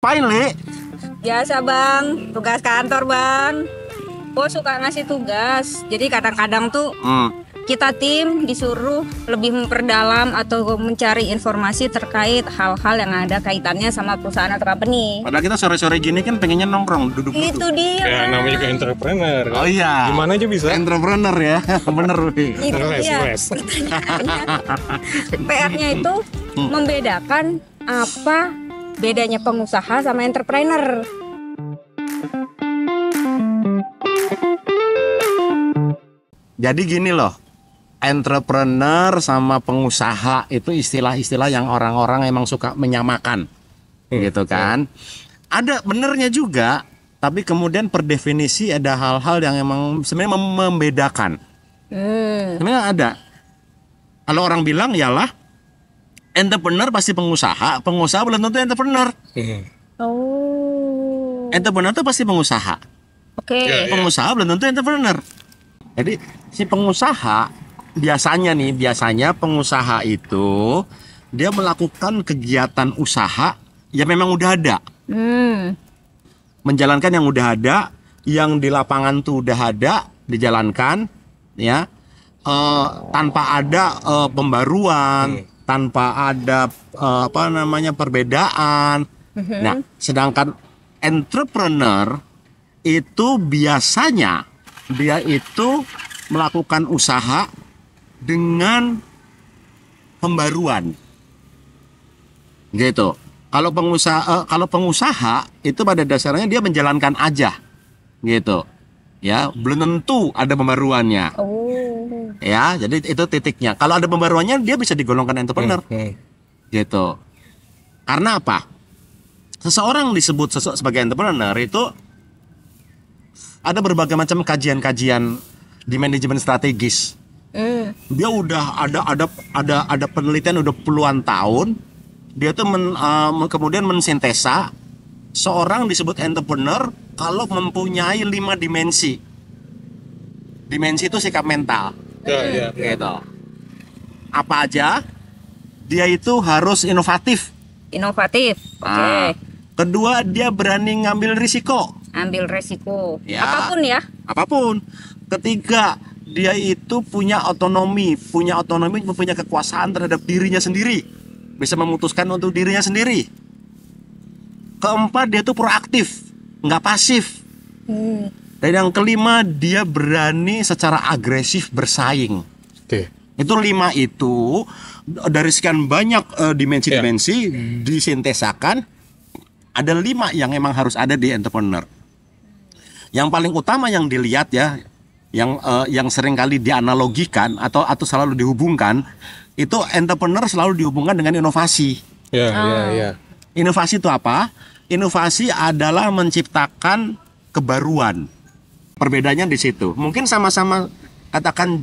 ngapain, Li? Biasa bang, tugas kantor bang. Bos suka ngasih tugas. Jadi kadang-kadang tuh kita tim disuruh lebih memperdalam atau mencari informasi terkait hal-hal yang ada kaitannya sama perusahaan atau company. Padahal kita sore-sore gini kan pengennya nongkrong, duduk-duduk. Itu dia. Ya namanya juga entrepreneur. Oh iya. Gimana aja bisa. Entrepreneur ya, bener Wi. Itu dia. PR-nya itu membedakan apa bedanya pengusaha sama entrepreneur. Jadi gini loh, entrepreneur sama pengusaha itu istilah-istilah yang orang-orang emang suka menyamakan, gitu kan. Ada benernya juga, tapi kemudian per definisi ada hal-hal yang emang sebenarnya membedakan. Sebenarnya ada. Kalau orang bilang ialah entrepreneur pasti pengusaha, pengusaha belum tentu entrepreneur. Oh. Entrepreneur itu pasti pengusaha, Oke. pengusaha belum tentu entrepreneur. Jadi si pengusaha biasanya pengusaha itu dia melakukan kegiatan usaha yang memang udah ada, menjalankan yang udah ada, yang di lapangan tuh udah ada, dijalankan, ya, tanpa ada pembaruan, tanpa ada perbedaan. Nah, sedangkan entrepreneur itu biasanya dia itu melakukan usaha dengan pembaruan, gitu. Kalau pengusaha itu pada dasarnya dia menjalankan aja, gitu, ya, belum tentu ada pembaruannya. Ya, jadi itu titiknya. Kalau ada pembaruannya dia bisa digolongkan entrepreneur, gitu. Karena apa? Seseorang disebut sebagai entrepreneur itu ada berbagai macam kajian-kajian di manajemen strategis. Dia udah ada penelitian udah puluhan tahun. Dia tuh kemudian mensintesa seorang disebut entrepreneur kalau mempunyai 5 dimensi. Dimensi itu sikap mental. Gitu. Apa aja? Dia itu harus inovatif. Inovatif. Oke. Kedua, dia berani ngambil risiko. Ambil resiko. Ya. Apapun ya. Apapun. Ketiga, dia itu punya otonomi, punya kekuasaan terhadap dirinya sendiri, bisa memutuskan untuk dirinya sendiri. Keempat, dia tuh proaktif, nggak pasif. Dan yang kelima, dia berani secara agresif bersaing. Itu 5 itu dari sekian banyak dimensi-dimensi disintesakan, ada 5 yang emang harus ada di entrepreneur. Yang paling utama yang dilihat ya, yang sering kali dianalogikan atau selalu dihubungkan, itu entrepreneur selalu dihubungkan dengan inovasi. Inovasi itu apa? Inovasi adalah menciptakan kebaruan. Perbedaannya di situ. Mungkin sama-sama katakan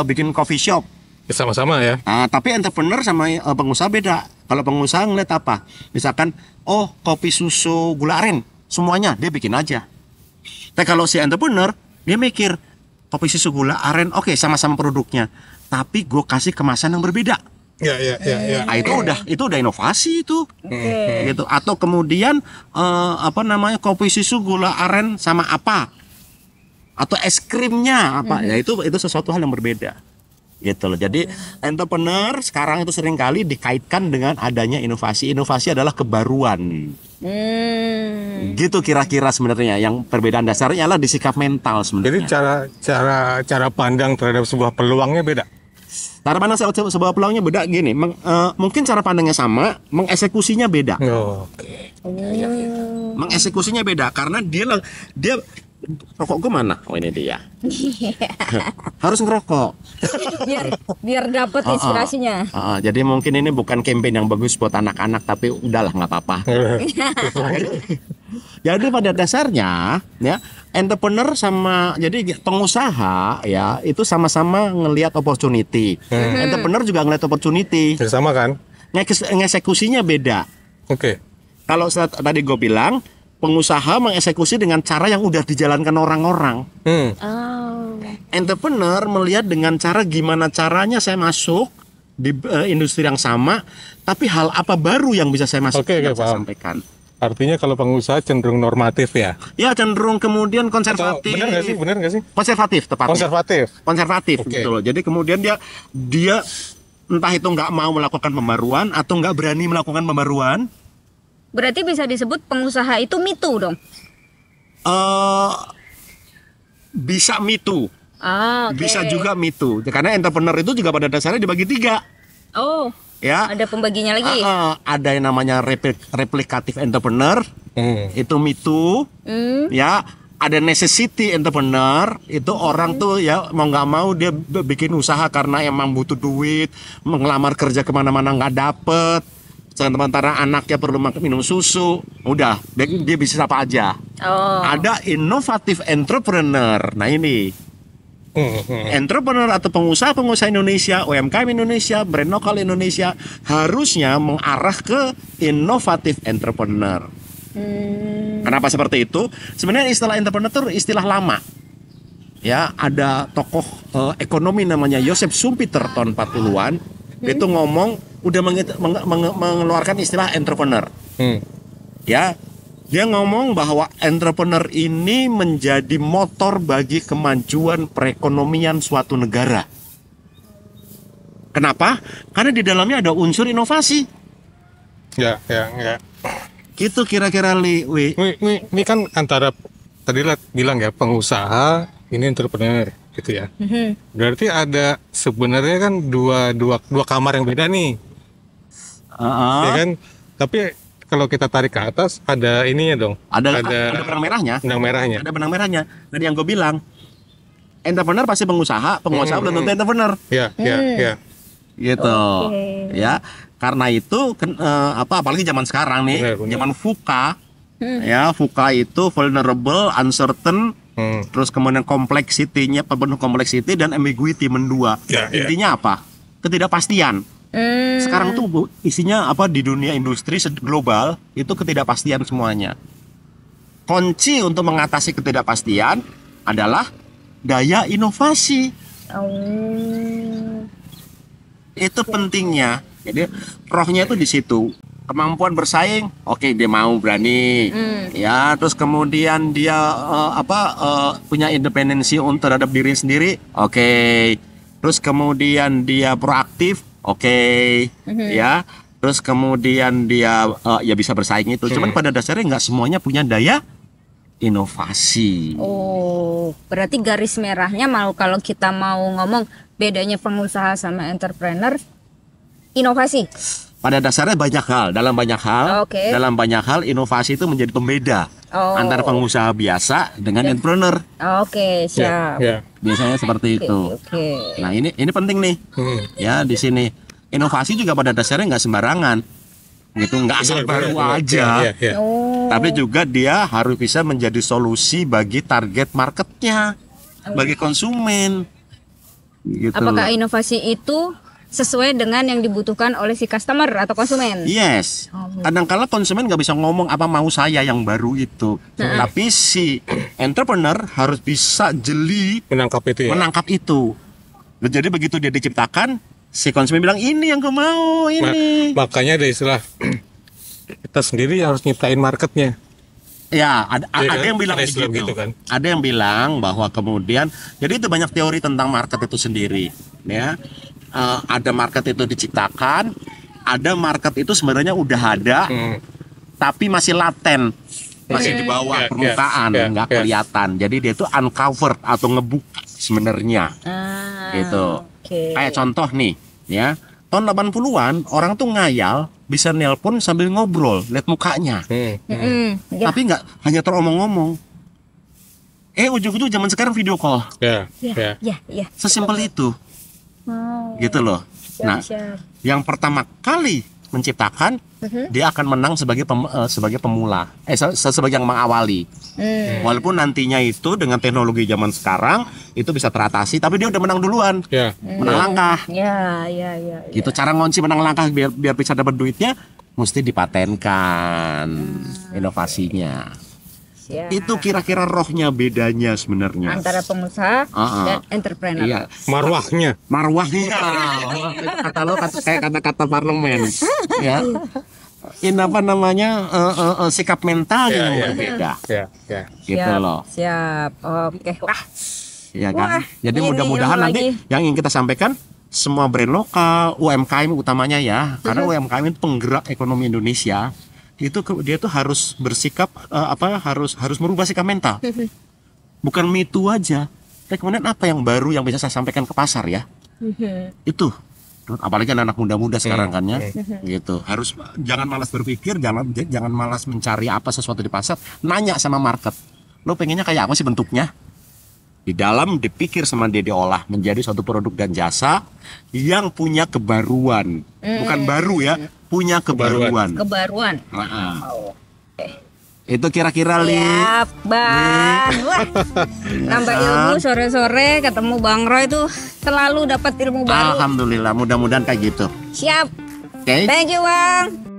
bikin coffee shop. Sama-sama ya. Nah, tapi entrepreneur sama pengusaha beda. Kalau pengusaha ngeliat apa? Misalkan, kopi susu gula aren, semuanya dia bikin aja. Tapi kalau si entrepreneur, dia mikir, kopi susu gula aren, oke, sama-sama produknya, tapi gue kasih kemasan yang berbeda. Nah, itu udah inovasi itu. Gitu. Atau kemudian kopi susu gula aren sama apa? Atau es krimnya apa? Ya itu sesuatu hal yang berbeda. Gitu loh. Jadi entrepreneur sekarang itu seringkali dikaitkan dengan adanya inovasi. Inovasi adalah kebaruan. Gitu kira-kira sebenarnya yang perbedaan dasarnya adalah di sikap mental sebenarnya. Jadi cara pandang terhadap sebuah peluangnya beda. Cara pandang sebuah peluangnya beda gini. Mungkin cara pandangnya sama, mengeksekusinya beda. Mengeksekusinya beda karena dia rokok gue mana? Oh, ini dia. Harus ngerokok. biar dapat inspirasinya. Jadi mungkin ini bukan campaign yang bagus buat anak-anak, tapi udahlah nggak apa-apa. Jadi pada dasarnya ya entrepreneur jadi pengusaha ya itu sama-sama ngelihat opportunity. Entrepreneur juga ngelihat opportunity. Sama kan? Ngeksekusinya beda. Kalau tadi gue bilang pengusaha mengeksekusi dengan cara yang udah dijalankan orang-orang. Entrepreneur melihat dengan cara gimana caranya saya masuk di industri yang sama, tapi hal apa baru yang bisa saya masuk saya sampaikan. Artinya kalau pengusaha cenderung normatif ya? Ya cenderung kemudian Atau konservatif. benar nggak sih? Benar nggak sih? Konservatif tepatnya. Konservatif. Oke. Gitu loh. Jadi kemudian dia entah itu nggak mau melakukan pembaruan atau nggak berani melakukan pembaruan. Berarti bisa disebut pengusaha itu mitu dong. Bisa mitu, Oke. bisa juga mitu. Karena entrepreneur itu juga pada dasarnya dibagi 3. Oh, Ya. ada pembaginya lagi. Ada yang namanya replikatif entrepreneur, itu mitu. Ya. Ada necessity entrepreneur, itu orang tuh ya mau nggak mau dia bikin usaha karena emang butuh duit, mengelamar kerja kemana-mana nggak dapet, sementara anaknya perlu minum susu, udah dia bisnis apa aja. Oh. Ada innovative entrepreneur. Nah ini entrepreneur atau pengusaha Indonesia, UMKM Indonesia, brand lokal Indonesia harusnya mengarah ke innovative entrepreneur. Kenapa seperti itu? Sebenarnya istilah entrepreneur itu istilah lama. Ya, ada tokoh ekonomi namanya Joseph Schumpeter tahun 40-an. Itu ngomong udah mengeluarkan istilah entrepreneur. Ya, dia ngomong bahwa entrepreneur ini menjadi motor bagi kemajuan perekonomian suatu negara. Kenapa? Karena di dalamnya ada unsur inovasi. Ya. Gitu kira-kira Wi. Ini kan antara tadi bilang ya pengusaha ini entrepreneur gitu ya. Berarti ada sebenarnya kan dua kamar yang beda nih. Ya kan? Tapi kalau kita tarik ke atas ada ininya dong. Ada benang merahnya. Benang merahnya. Ada benang merahnya. Tadi yang gue bilang, entrepreneur pasti pengusaha belum tentu entrepreneur. Ya. Gitu. Oke. Ya, karena itu apalagi zaman sekarang nih, Benar. zaman VUCA. Ya, VUCA itu vulnerable, uncertain, terus kemudian complexity-nya penuh complexity dan ambiguity mendua. Ya. Intinya apa? Ketidakpastian. Sekarang tuh isinya apa di dunia industri global itu ketidakpastian semuanya. Kunci untuk mengatasi ketidakpastian adalah daya inovasi. Itu pentingnya. Jadi rohnya itu di situ. Kemampuan bersaing, oke dia mau berani. Ya, terus kemudian dia punya independensi terhadap diri sendiri. Oke. Terus kemudian dia proaktif. Oke, ya. Terus kemudian dia ya bisa bersaing itu. Cuman pada dasarnya nggak semuanya punya daya inovasi. Oh, berarti garis merahnya kalau kita mau ngomong bedanya pengusaha sama entrepreneur, inovasi. Pada dasarnya banyak hal. Dalam banyak hal inovasi itu menjadi pembeda antara pengusaha biasa dengan entrepreneur. Oke, siap. Ya. Biasanya seperti itu. Oke. Nah ini penting nih. Ya di sini inovasi juga pada dasarnya nggak sembarangan. Gitu nggak asal baru aja. Ya. Tapi juga dia harus bisa menjadi solusi bagi target marketnya, bagi konsumen. Gitu. Apakah inovasi itu sesuai dengan yang dibutuhkan oleh si customer atau konsumen? Yes. Kadang-kala konsumen nggak bisa ngomong apa mau saya yang baru itu. Tapi si entrepreneur harus bisa jeli Menangkap itu ya. menangkap itu. Jadi begitu dia diciptakan, si konsumen bilang ini yang gue mau ini. Makanya ada istilah kita sendiri harus nyiptain marketnya. Ya, ada yang bilang ada istilah begitu. gitu kan. Ada yang bilang bahwa kemudian, jadi itu banyak teori tentang market itu sendiri. Ya, ada market itu diciptakan, ada market itu sebenarnya udah ada, tapi masih laten, masih di bawah permukaan, nggak kelihatan. Jadi dia itu uncovered atau ngebuka sebenarnya. Gitu. Kayak contoh nih, ya. Tahun 80-an orang tuh ngayal bisa nelpon sambil ngobrol, lihat mukanya. Tapi nggak hanya teromong-omong. Ujung-ujung zaman sekarang video call. Ya. Sesimpel itu. Gitu loh. Nah, yang pertama kali menciptakan, dia akan menang sebagai pemula, sebagai yang mengawali. Walaupun nantinya itu dengan teknologi zaman sekarang itu bisa teratasi, tapi dia udah menang duluan, menang langkah. Gitu cara ngunci menang langkah biar bisa dapat duitnya, mesti dipatenkan inovasinya. Itu kira-kira rohnya bedanya sebenarnya antara pengusaha dan entrepreneur. Iya. Marwahnya. Kata lo kayak kata-kata parlemen. Ya. ini apa namanya sikap mental yang berbeda. Gitu loh. Siap. Oke. Wah. Ya kan. Wah, Jadi ini mudah-mudahan ilmu nanti lagi. yang ingin kita sampaikan semua brand lokal, UMKM utamanya ya, karena UMKM itu penggerak ekonomi Indonesia. Dia tuh harus bersikap harus merubah sikap mental. Bukan me too aja. Tapi kemudian apa yang baru yang bisa saya sampaikan ke pasar ya? Itu. Apalagi anak muda-muda sekarang kan ya. Gitu. Harus jangan malas berpikir, jangan malas mencari apa sesuatu di pasar, nanya sama market. Lo pengennya kayak apa sih bentuknya? Di dalam dipikir sama dia diolah menjadi suatu produk dan jasa yang punya kebaruan. Bukan baru ya, punya kebaruan. Kebaruan. Itu kira-kira Li. Siap, Bang. Wah. Nambah ilmu sore-sore ketemu Bang Roy tuh selalu dapat ilmu baru. Alhamdulillah, mudah-mudahan kayak gitu. Siap. Oke. Thank you, Bang.